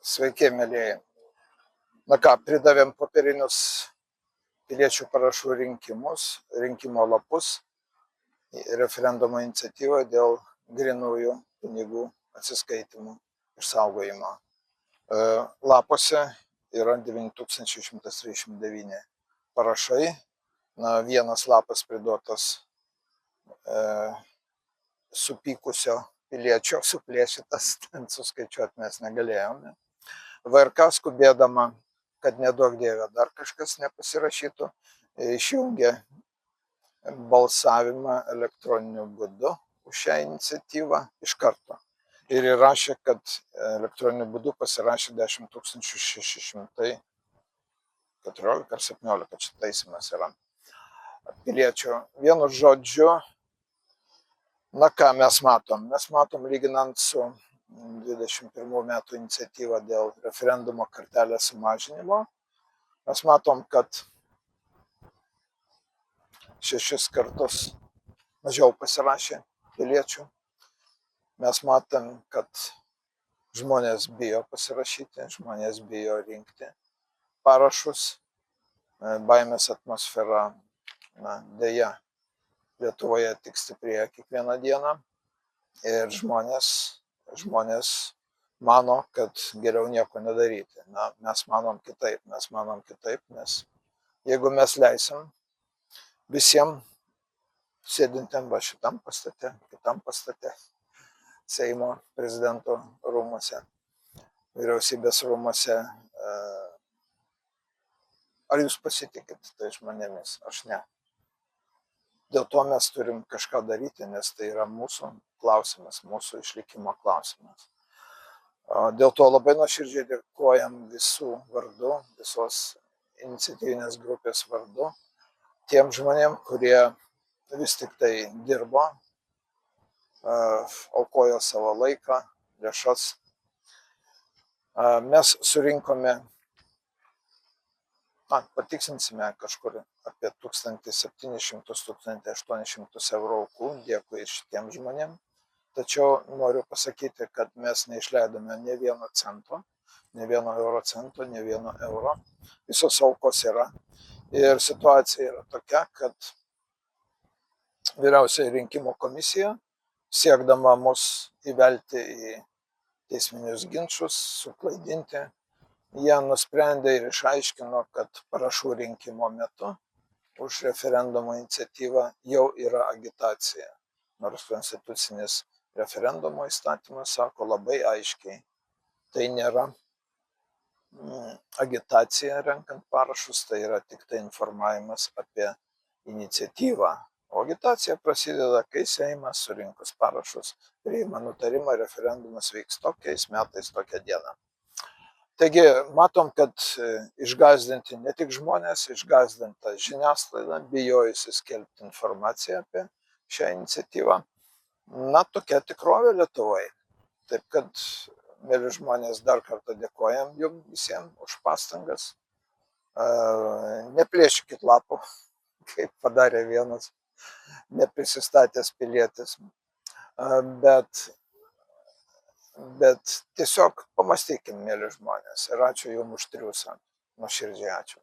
Sveiki, mėlyjeji. Na ką, pridavėm popierinius piliečių parašų rinkimus, rinkimo lapus, referendumo iniciatyvą dėl grynųjų pinigų atsiskaitimų išsaugojimo. Lapuose yra 9139 parašai. Vienas lapas priduotas supykusio piliečio, suplėšytas, ten suskaičiuoti mes negalėjome. VRK skubėdama, kad neduok dieve dar kažkas nepasirašytų, išjungė balsavimą elektroniniu būdu už šią iniciatyvą iš karto. Ir įrašė, kad elektroniniu būdu pasirašė 10 614 ar 17, čia taisymas yra, piliečių. Vienu žodžiu, na ką mes matom? Mes matom, lyginant su 21 metų iniciatyva dėl referendumo kartelės sumažinimo, mes matom, kad 6 kartus mažiau pasirašė piliečių. Mes matom, kad žmonės bijo pasirašyti, žmonės bijo rinkti parašus. Baimės atmosfera, deja, Lietuvoje tik stiprėja kiekvieną dieną. Ir žmonės mano, kad geriau nieko nedaryti. Mes manom kitaip, nes jeigu mes leisim visiems sėdintiem va šitam pastate, kitam pastate, Seimo prezidento rūmuose, vyriausybės rūmuose, ar jūs pasitikit tai žmonėmis? Aš ne. Dėl to mes turim kažką daryti, nes tai yra mūsų klausimas, mūsų išlikimo klausimas. Dėl to labai nuoširdžiai dėkojam visų vardu, visos iniciatyvinės grupės vardu, tiem žmonėm, kurie vis tik tai dirbo, aukojo savo laiką, lėšas. Mes surinkome, patiksinsime kažkur apie 1700–1800 eurų aukų, dėkui šitiem žmonėm. Tačiau noriu pasakyti, kad mes neišleidome ne vieno cento, ne vieno euro cento, ne vieno euro. Visos aukos yra. Ir situacija yra tokia, kad Vyriausioji rinkimų komisija, siekdama mus įvelti į teisminius ginčus, suklaidinti, jie nusprendė ir išaiškino, kad parašų rinkimo metu už referendumo iniciatyvą jau yra agitacija. Nors konstitucinis referendumo įstatymas sako labai aiškiai, tai nėra agitacija renkant parašus, tai yra tik tai informavimas apie iniciatyvą. O agitacija prasideda, kai Seimas surinkus parašus priima nutarimą, referendumas vyks tokiais metais, tokią dieną. Taigi matom, kad išgąsdinti ne tik žmonės, išgąsdinta žiniasklaida, bijojusi skelbti informaciją apie šią iniciatyvą. Tokia tikrovė Lietuvoje. Taip kad, mėly žmonės, dar kartą dėkojam jums visiems už pastangas. Neplėšykit lapų, kaip padarė vienas neprisistatęs pilietis. Bet tiesiog pamąstykim, mėly žmonės. Ir ačiū jums už triūsą. Nuoširdžiai ačiū.